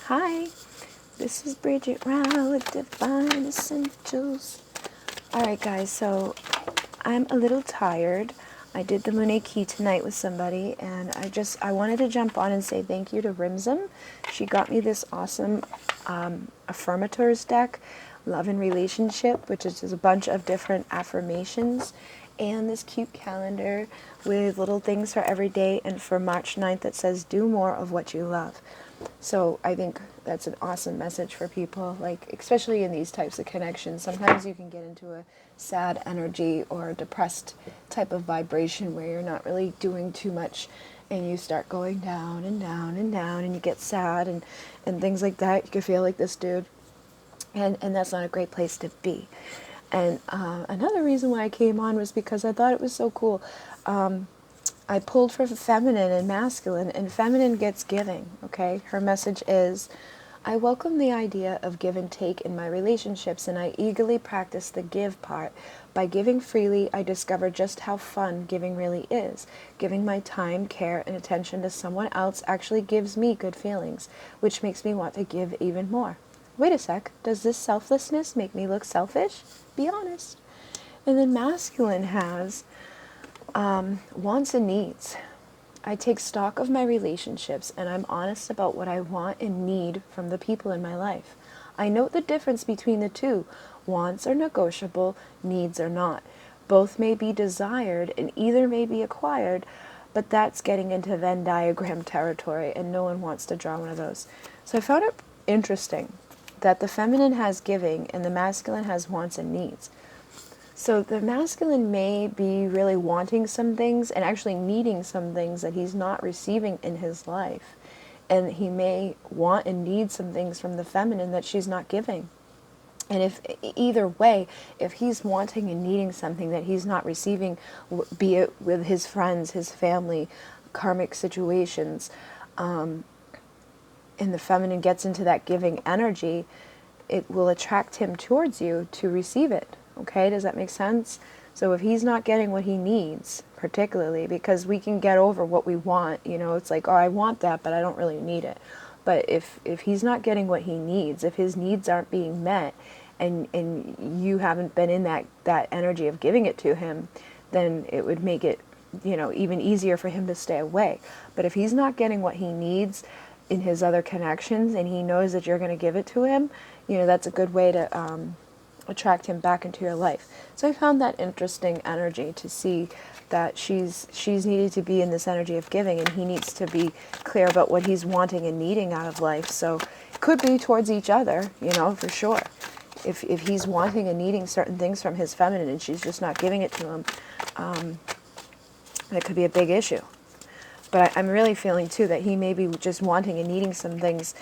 Hi, this is Bridget Rao with Divine Essentials. Alright guys, so I'm a little tired. I did the Monet Key tonight with somebody, and I wanted to jump on and say thank you to Rimzim. She got me this awesome Affirmators deck, Love and Relationship, which is just a bunch of different affirmations, and this cute calendar with little things for every day, and for March 9th that says do more of what you love. So I think that's an awesome message for people, like especially in these types of connections. Sometimes you can get into a sad energy or a depressed type of vibration where you're not really doing too much, and you start going down and down and down, and you get sad and things like that. You can feel like this dude, and that's not a great place to be. And another reason why I came on was because I thought it was so cool. I pulled for feminine and masculine, and feminine gets giving, okay? Her message is, I welcome the idea of give and take in my relationships, and I eagerly practice the give part. By giving freely, I discover just how fun giving really is. Giving my time, care, and attention to someone else actually gives me good feelings, which makes me want to give even more. Wait a sec, does this selflessness make me look selfish? Be honest. And then masculine has wants and needs. I take stock of my relationships, and I'm honest about what I want and need from the people in my life. I note the difference between the two. Wants are negotiable, needs are not. Both may be desired, and either may be acquired, but that's getting into Venn diagram territory, and no one wants to draw one of those. So I found it interesting that the feminine has giving and the masculine has wants and needs. So the masculine may be really wanting some things and actually needing some things that he's not receiving in his life. And he may want and need some things from the feminine that she's not giving. And if either way, if he's wanting and needing something that he's not receiving, be it with his friends, his family, karmic situations, and the feminine gets into that giving energy, it will attract him towards you to receive it. Okay, does that make sense? So if he's not getting what he needs, particularly, because we can get over what we want, it's like, oh, I want that, but I don't really need it. But if he's not getting what he needs, if his needs aren't being met, and you haven't been in that energy of giving it to him, then it would make it, even easier for him to stay away. But if he's not getting what he needs in his other connections, and he knows that you're going to give it to him, that's a good way to attract him back into your life. So I found that interesting energy to see that she's needed to be in this energy of giving, and he needs to be clear about what he's wanting and needing out of life. So it could be towards each other, for sure. If he's wanting and needing certain things from his feminine and she's just not giving it to him, that could be a big issue. But I'm really feeling too that he may be just wanting and needing some things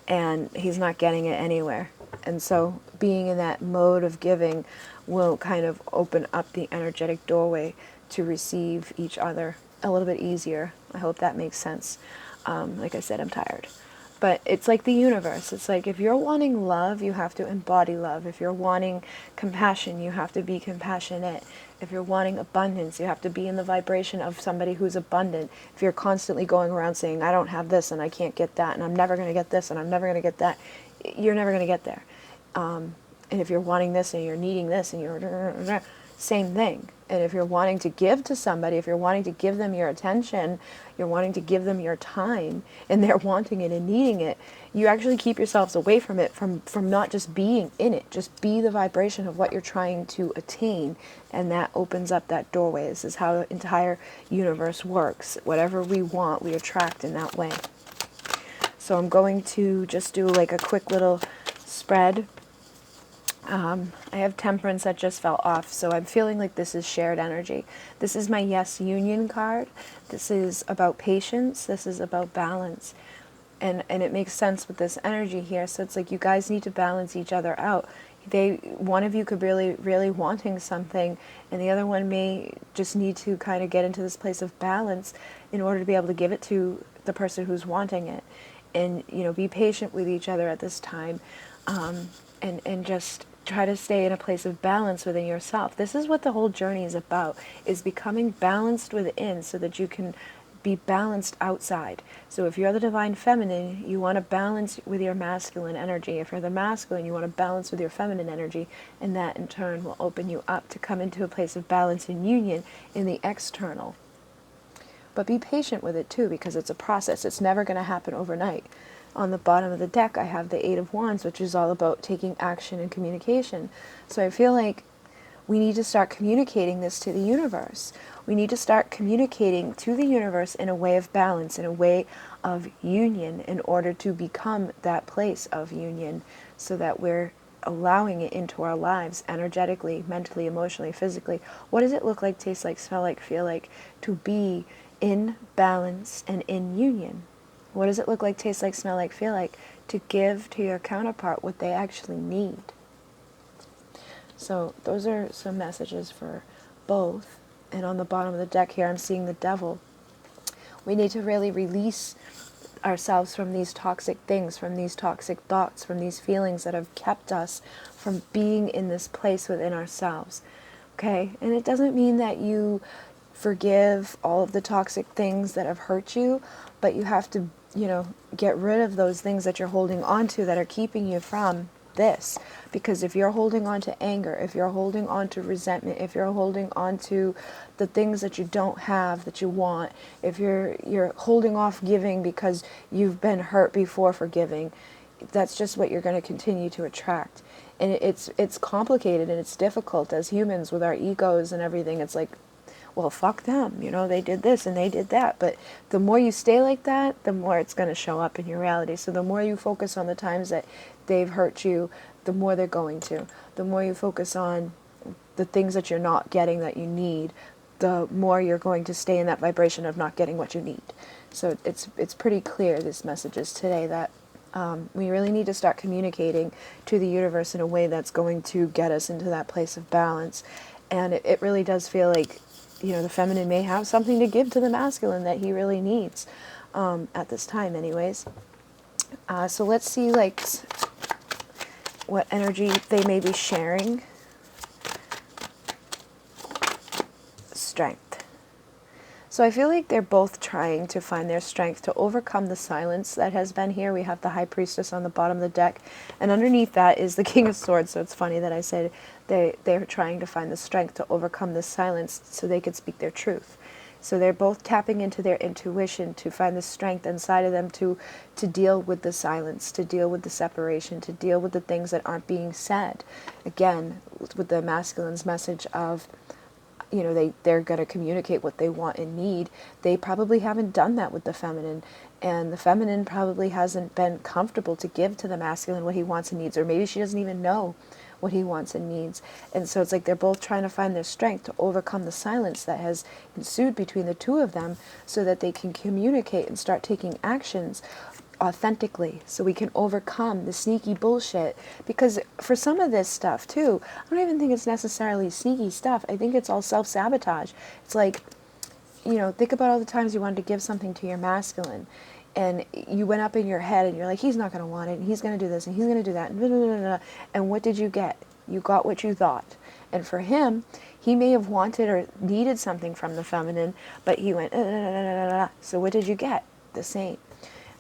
and he's not getting it anywhere. And so being in that mode of giving will kind of open up the energetic doorway to receive each other a little bit easier. I hope that makes sense. Like I said, I'm tired. But it's like the universe. It's like if you're wanting love, you have to embody love. If you're wanting compassion, you have to be compassionate. If you're wanting abundance, you have to be in the vibration of somebody who's abundant. If you're constantly going around saying, I don't have this and I can't get that and I'm never going to get this and I'm never going to get that, you're never going to get there. And if you're wanting this and you're needing this and you're same thing. And if you're wanting to give to somebody, if you're wanting to give them your attention, you're wanting to give them your time, and they're wanting it and needing it, you actually keep yourselves away from it, from not just being in it. Just be the vibration of what you're trying to attain, and that opens up that doorway. This is how the entire universe works. Whatever we want, we attract in that way. So I'm going to just do like a quick little spread. I have temperance that just fell off, so I'm feeling like this is shared energy. This is my Yes Union card. This is about patience. This is about balance. And it makes sense with this energy here. So it's like you guys need to balance each other out. One of you could really wanting something, and the other one may just need to kind of get into this place of balance in order to be able to give it to the person who's wanting it. And, be patient with each other at this time, and just try to stay in a place of balance within yourself. This is what the whole journey is about, is becoming balanced within so that you can be balanced outside. So if you're the divine feminine, you want to balance with your masculine energy. If you're the masculine, you want to balance with your feminine energy, and that in turn will open you up to come into a place of balance and union in the external. But be patient with it too, because it's a process. It's never going to happen overnight. On the bottom of the deck, I have the Eight of Wands, which is all about taking action and communication. So I feel like we need to start communicating this to the universe. We need to start communicating to the universe in a way of balance, in a way of union, in order to become that place of union, so that we're allowing it into our lives energetically, mentally, emotionally, physically. What does it look like, taste like, smell like, feel like to be in balance and in union? What does it look like, taste like, smell like, feel like to give to your counterpart what they actually need? So those are some messages for both. And on the bottom of the deck here, I'm seeing the Devil. We need to really release ourselves from these toxic things, from these toxic thoughts, from these feelings that have kept us from being in this place within ourselves. Okay? And it doesn't mean that you forgive all of the toxic things that have hurt you, but you have to, get rid of those things that you're holding on to that are keeping you from this. Because if you're holding on to anger, if you're holding on to resentment, if you're holding on to the things that you don't have that you want, if you're holding off giving because you've been hurt before forgiving, that's just what you're going to continue to attract. And it's complicated and it's difficult as humans with our egos and everything. It's like, well, fuck them, they did this and they did that. But the more you stay like that, the more it's going to show up in your reality. So the more you focus on the times that they've hurt you, the more they're going to. The more you focus on the things that you're not getting that you need, the more you're going to stay in that vibration of not getting what you need. So it's pretty clear, this message is today, that we really need to start communicating to the universe in a way that's going to get us into that place of balance. And it really does feel like, the feminine may have something to give to the masculine that he really needs at this time anyways. So let's see what energy they may be sharing. Strength. So I feel like they're both trying to find their strength to overcome the silence that has been here. We have the High Priestess on the bottom of the deck, and underneath that is the King of Swords. So it's funny that I said they're trying to find the strength to overcome this silence so they could speak their truth. So they're both tapping into their intuition to find the strength inside of them to deal with the silence, to deal with the separation, to deal with the things that aren't being said. Again, with the masculine's message of, they're going to communicate what they want and need. They probably haven't done that with the feminine, and the feminine probably hasn't been comfortable to give to the masculine what he wants and needs, or maybe she doesn't even know what he wants and needs. And so it's like they're both trying to find their strength to overcome the silence that has ensued between the two of them so that they can communicate and start taking actions authentically, so we can overcome the sneaky bullshit. Because for some of this stuff too, I don't even think it's necessarily sneaky stuff. I think it's all self-sabotage. It's like, think about all the times you wanted to give something to your masculine and you went up in your head and you're like, he's not going to want it, and he's going to do this and he's going to do that, and blah, blah, blah, blah. And what did you get? You got what you thought. And for him, he may have wanted or needed something from the feminine, but he went, so what did you get? The same.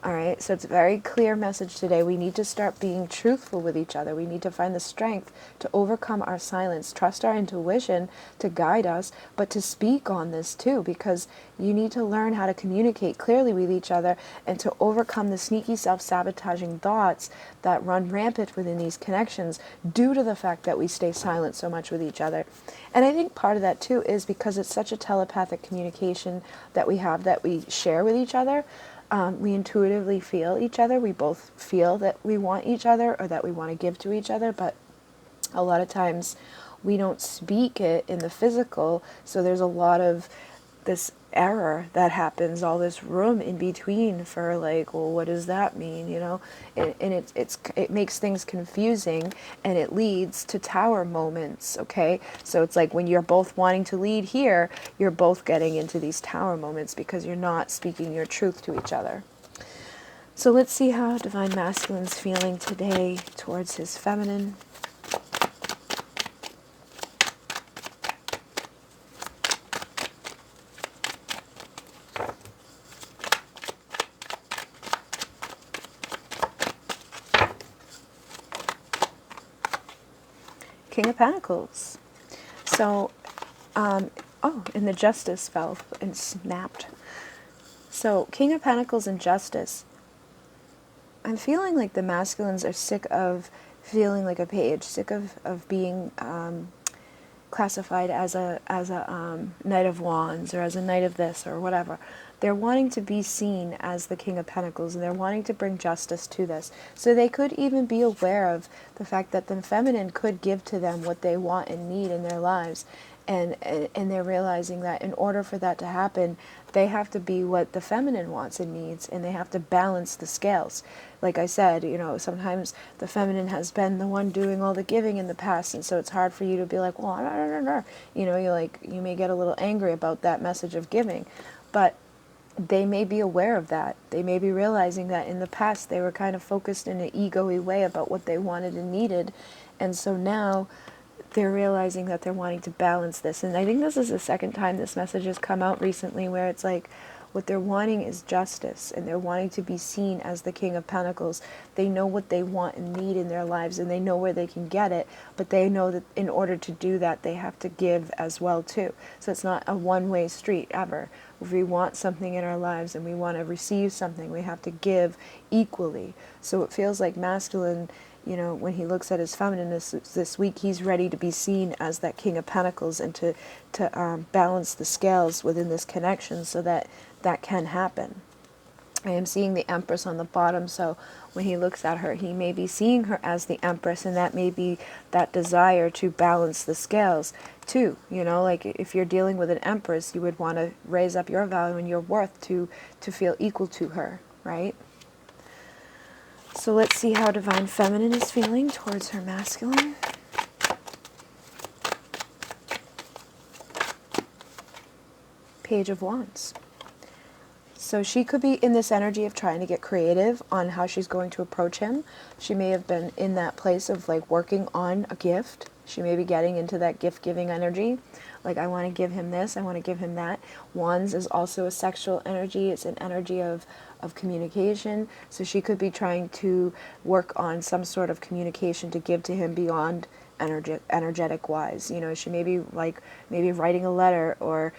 All right, so it's a very clear message today. We need to start being truthful with each other. We need to find the strength to overcome our silence, trust our intuition to guide us, but to speak on this too, because you need to learn how to communicate clearly with each other and to overcome the sneaky self-sabotaging thoughts that run rampant within these connections due to the fact that we stay silent so much with each other. And I think part of that too is because it's such a telepathic communication that we have, that we share with each other. We intuitively feel each other. We both feel that we want each other or that we want to give to each other, but a lot of times we don't speak it in the physical, so there's a lot of this error that happens, all this room in between for like, well, what does that mean, and it makes things confusing, and it leads to tower moments. Okay, so it's like when you're both wanting to lead here, you're both getting into these tower moments because you're not speaking your truth to each other. So let's see how Divine Masculine's feeling today towards his feminine. King of Pentacles. So, oh, and the Justice fell and snapped. So, King of Pentacles and Justice. I'm feeling like the masculines are sick of feeling like a page, sick of being classified as a Knight of Wands or as a Knight of this or whatever. They're wanting to be seen as the King of Pentacles, and they're wanting to bring justice to this. So they could even be aware of the fact that the feminine could give to them what they want and need in their lives. And they're realizing that in order for that to happen, they have to be what the feminine wants and needs, and they have to balance the scales. Like I said, you know, sometimes the feminine has been the one doing all the giving in the past, and so it's hard for you to be like, well, you know, you may get a little angry about that message of giving, but they may be aware of that. They may be realizing that in the past they were kind of focused in an ego-y way about what they wanted and needed, and so now they're realizing that they're wanting to balance this. And I think this is the second time this message has come out recently, where it's like what they're wanting is justice, and they're wanting to be seen as the King of Pentacles. They know what they want and need in their lives, and they know where they can get it, but they know that in order to do that, they have to give as well too. So it's not a one-way street ever. If we want something in our lives and we want to receive something, we have to give equally. So it feels like masculine, you know, when he looks at his feminine this week, he's ready to be seen as that King of Pentacles, and to balance the scales within this connection so that that can happen. I am seeing the Empress on the bottom, so when he looks at her, he may be seeing her as the Empress, and that may be that desire to balance the scales too. You know, like if you're dealing with an Empress, you would want to raise up your value and your worth to feel equal to her, right? So let's see how Divine Feminine is feeling towards her masculine. Page of Wands. So she could be in this energy of trying to get creative on how she's going to approach him. She may have been in that place of like working on a gift. She may be getting into that gift-giving energy. Like, I want to give him this, I want to give him that. Wands is also a sexual energy. It's an energy of communication. So she could be trying to work on some sort of communication to give to him beyond energetic wise. You know, she may be like maybe writing a letter, or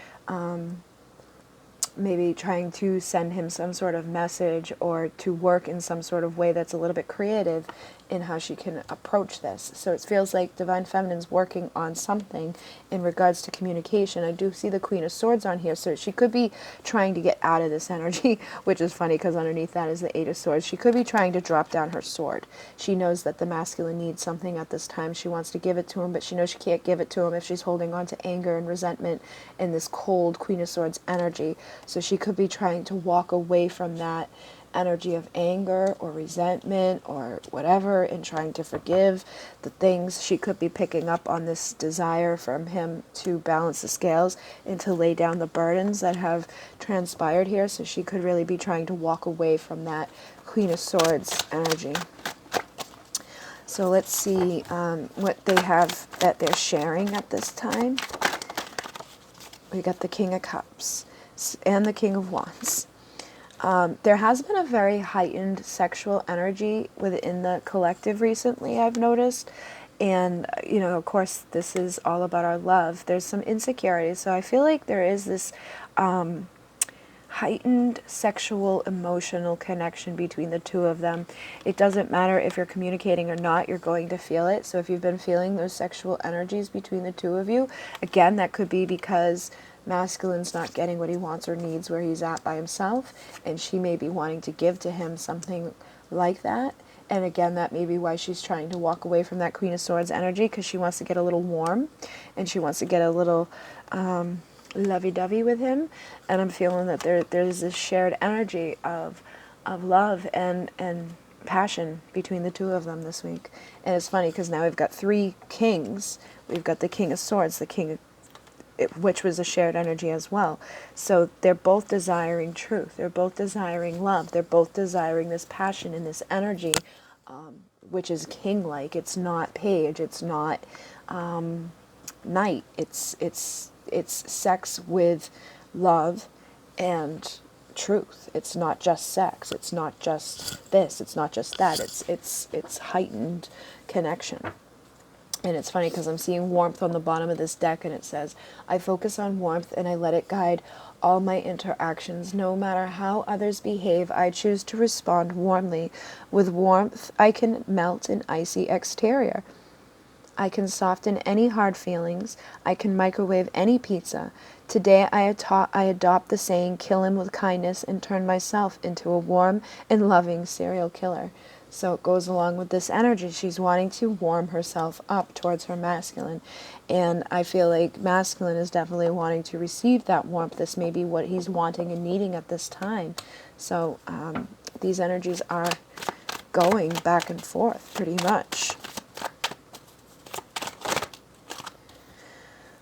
maybe trying to send him some sort of message, or to work in some sort of way that's a little bit creative in how she can approach this. So it feels like Divine Feminine's working on something in regards to communication. I do see the Queen of Swords on here, so she could be trying to get out of this energy, which is funny because underneath that is the Eight of Swords. She could be trying to drop down her sword. She knows that the masculine needs something at this time. She wants to give it to him, but she knows she can't give it to him if she's holding on to anger and resentment and this cold Queen of Swords energy. So she could be trying to walk away from that energy of anger or resentment or whatever, and trying to forgive the things. She could be picking up on this desire from him to balance the scales and to lay down the burdens that have transpired here. So she could really be trying to walk away from that Queen of Swords energy. So let's see what they have that they're sharing at this time. We got the King of Cups and the King of Wands. There has been a very heightened sexual energy within the collective recently, I've noticed. And, you know, of course, this is all about our love. There's some insecurity. So I feel like there is this heightened sexual emotional connection between the two of them. It doesn't matter if you're communicating or not, you're going to feel it. So if you've been feeling those sexual energies between the two of you, again, that could be because masculine's not getting what he wants or needs where he's at by himself, and she may be wanting to give to him something like that. And again, that may be why she's trying to walk away from that Queen of Swords energy, because she wants to get a little warm and she wants to get a little lovey-dovey with him. And I'm feeling that there's this shared energy of love and passion between the two of them this week. And it's funny because now we've got three kings. We've got the King of Swords, the King of, which was a shared energy as well. So they're both desiring truth. They're both desiring love. They're both desiring this passion and this energy, which is king-like. It's not page. It's not knight. It's sex with love and truth. It's not just sex. It's not just this. It's not just that. It's heightened connection. And it's funny because I'm seeing warmth on the bottom of this deck, and it says, I focus on warmth and I let it guide all my interactions. No matter how others behave, I choose to respond warmly. With warmth, I can melt an icy exterior. I can soften any hard feelings. I can microwave any pizza. Today I adopt the saying, kill him with kindness, and turn myself into a warm and loving serial killer. So it goes along with this energy. She's wanting to warm herself up towards her masculine. And I feel like masculine is definitely wanting to receive that warmth. This may be what he's wanting and needing at this time. So these energies are going back and forth pretty much.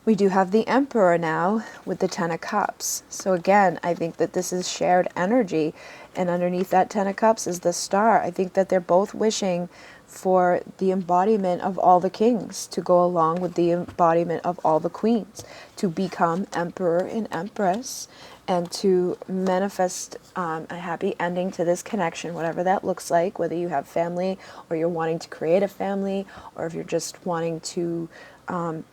We do have the Emperor now with the Ten of Cups. So again, I think that this is shared energy. And underneath that Ten of Cups is the Star. I think that they're both wishing for the embodiment of all the kings to go along with the embodiment of all the queens, to become Emperor and Empress, and to manifest a happy ending to this connection, whatever that looks like, whether you have family or you're wanting to create a family, or if you're just wanting to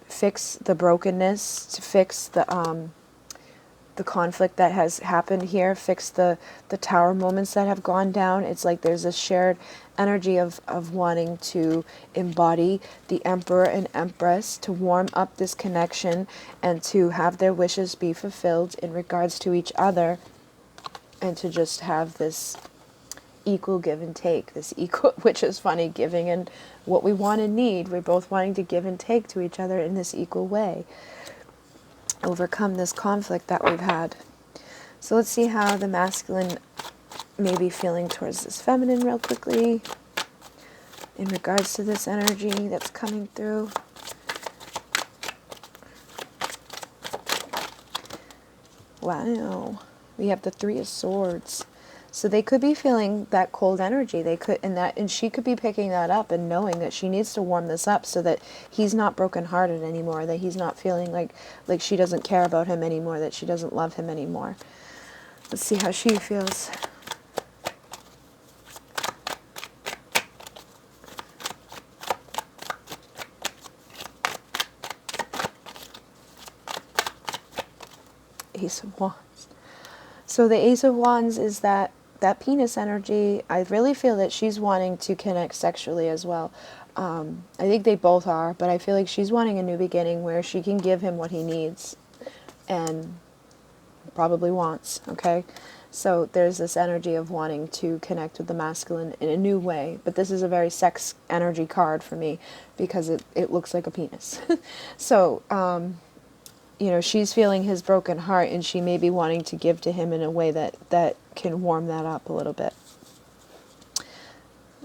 fix the brokenness, to fix the conflict that has happened here, fix the tower moments that have gone down. It's like there's a shared energy of wanting to embody the Emperor and Empress, to warm up this connection and to have their wishes be fulfilled in regards to each other, and to just have this equal give and take, this equal, which is funny, giving and what we want and need, we're both wanting to give and take to each other in this equal way, overcome this conflict that we've had. So let's see how the masculine may be feeling towards this feminine real quickly in regards to this energy that's coming through. Wow, we have the Three of Swords. So they could be feeling that cold energy. They could, and she could be picking that up and knowing that she needs to warm this up so that he's not brokenhearted anymore, that he's not feeling like she doesn't care about him anymore, that she doesn't love him anymore. Let's see how she feels. Ace of Wands. So the Ace of Wands is that penis energy. I really feel that she's wanting to connect sexually as well. I think they both are, but I feel like she's wanting a new beginning where she can give him what he needs and probably wants, okay? So there's this energy of wanting to connect with the masculine in a new way, but this is a very sex energy card for me because it looks like a penis. So, you know, she's feeling his broken heart, and she may be wanting to give to him in a way that can warm that up a little bit.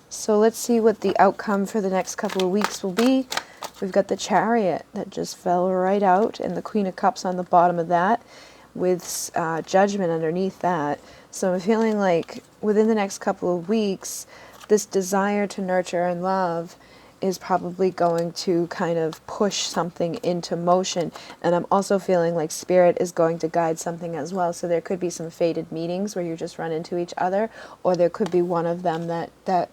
So let's see what the outcome for the next couple of weeks will be. We've got the Chariot that just fell right out, and the Queen of Cups on the bottom of that, with Judgment underneath that. So I'm feeling like within the next couple of weeks, this desire to nurture and love is probably going to kind of push something into motion. And I'm also feeling like Spirit is going to guide something as well. So there could be some fated meetings where you just run into each other, or there could be one of them that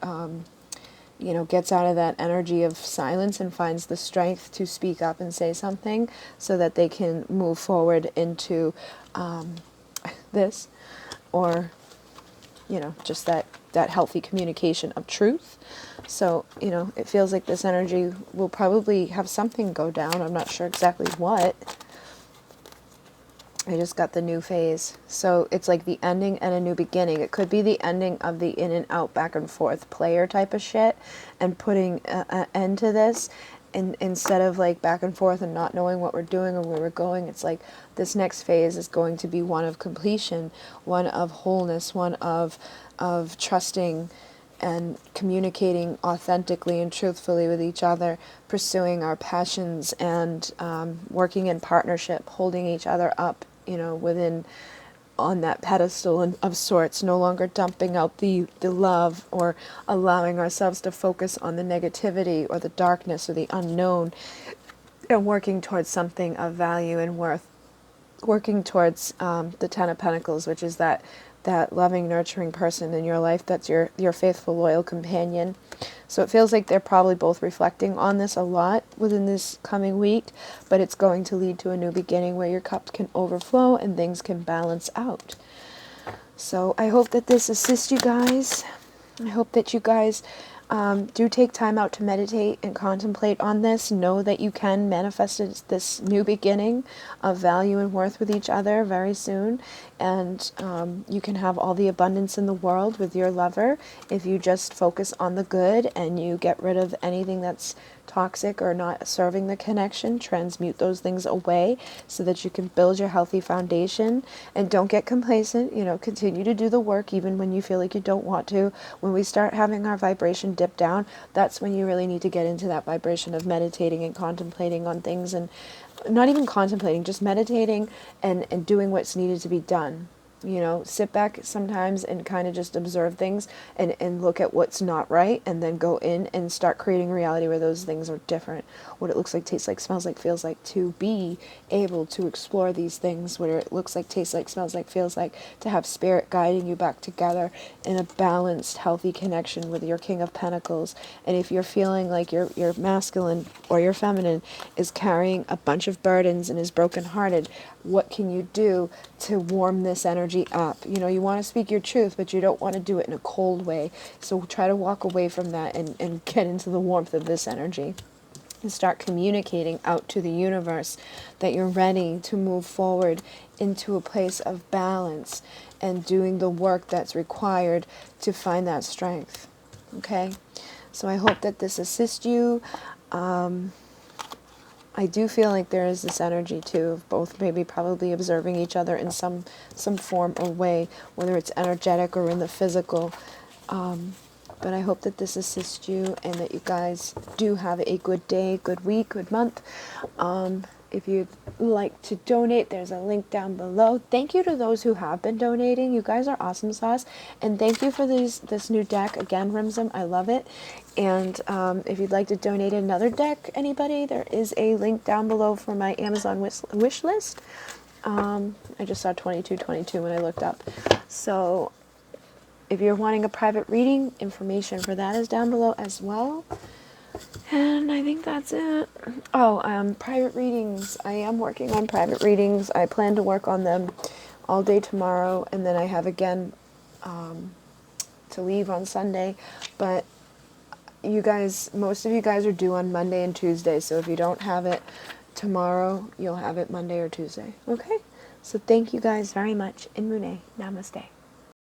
you know, gets out of that energy of silence and finds the strength to speak up and say something so that they can move forward into this, or, you know, just that healthy communication of truth. So, you know, it feels like this energy will probably have something go down. I'm not sure exactly what. I just got the new phase. So it's like the ending and a new beginning. It could be the ending of the in and out, back and forth player type of shit, and putting an end to this. And instead of like back and forth and not knowing what we're doing or where we're going, it's like this next phase is going to be one of completion, one of wholeness, one of trusting and communicating authentically and truthfully with each other, pursuing our passions, and working in partnership, holding each other up, you know, within, on that pedestal of sorts, no longer dumping out the love or allowing ourselves to focus on the negativity or the darkness or the unknown, and working towards something of value and worth, working towards the Ten of Pentacles, which is that that loving, nurturing person in your life that's your faithful, loyal companion. So it feels like they're probably both reflecting on this a lot within this coming week, but it's going to lead to a new beginning where your cups can overflow and things can balance out. So I hope that this assists you guys. I hope that you guys do take time out to meditate and contemplate on this. Know that you can manifest this new beginning of value and worth with each other very soon. And you can have all the abundance in the world with your lover if you just focus on the good and you get rid of anything that's toxic or not serving the connection. Transmute those things away so that you can build your healthy foundation. And don't get complacent. Continue to do the work even when you feel like you don't want to. When we start having our vibration dip down, that's when you really need to get into that vibration of meditating and contemplating on things, and not even contemplating, just meditating and doing what's needed to be done. Sit back sometimes and kind of just observe things and look at what's not right, and then go in and start creating a reality where those things are different. What it looks like, tastes like, smells like, feels like, to be able to explore these things, where it looks like, tastes like, smells like, feels like, to have spirit guiding you back together in a balanced, healthy connection with your King of Pentacles. And if you're feeling like your masculine or your feminine is carrying a bunch of burdens and is brokenhearted, what can you do to warm this energy up? You want to speak your truth, but you don't want to do it in a cold way. So try to walk away from that and get into the warmth of this energy. And start communicating out to the universe that you're ready to move forward into a place of balance and doing the work that's required to find that strength. Okay? So I hope that this assists you. I do feel like there is this energy too of both maybe probably observing each other in some form or way, whether it's energetic or in the physical. But I hope that this assists you and that you guys do have a good day, good week, good month. If you'd like to donate, there's a link down below. Thank you to those who have been donating. You guys are awesome sauce. And thank you for this new deck. Again, Rimsum, I love it. And if you'd like to donate another deck, anybody, there is a link down below for my Amazon wish list. I just saw 2222 when I looked up. So if you're wanting a private reading, information for that is down below as well. And I think that's it. Oh, private readings. I am working on private readings. I plan to work on them all day tomorrow, and then I have again to leave on Sunday. But you guys, most of you guys are due on Monday and Tuesday, so if you don't have it tomorrow, you'll have it Monday or Tuesday. Okay? So thank you guys very much. In Mune. Namaste.